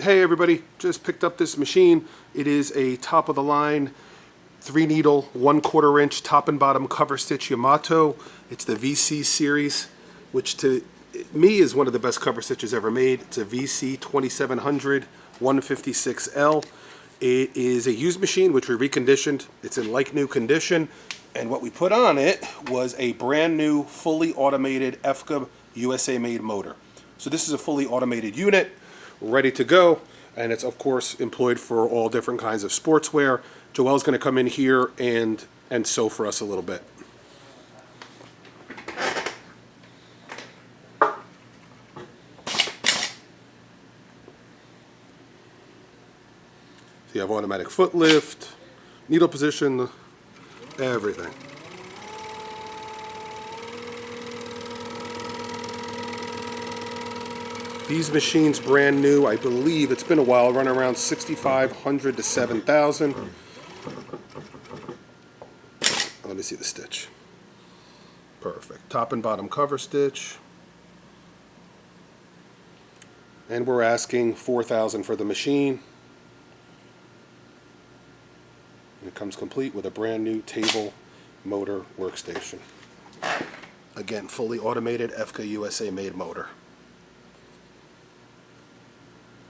Hey everybody, just picked up this machine. It is a top of the line 3-needle 1/4 inch top and bottom cover stitch Yamato. It's the VC series, which to me is one of the best cover stitches ever made. It's a VC2700156L. It is a used machine which we reconditioned. It's in like new condition, and what we put on it was a brand new fully automated EFKA USA made motor. So this is a fully automated unit, ready to go, and it's of course employed for all different kinds of sportswear. Joelle's going to come in here and sew for us a little bit. So you have automatic foot lift, needle position, everything. These machines brand new, I believe it's been a while, run around $6,500 to $7,000. Let me see the stitch. Perfect. Top and bottom cover stitch. And we're asking $4,000 for the machine. And it comes complete with a brand new table, motor, workstation. Again, fully automated EFKA USA made motor.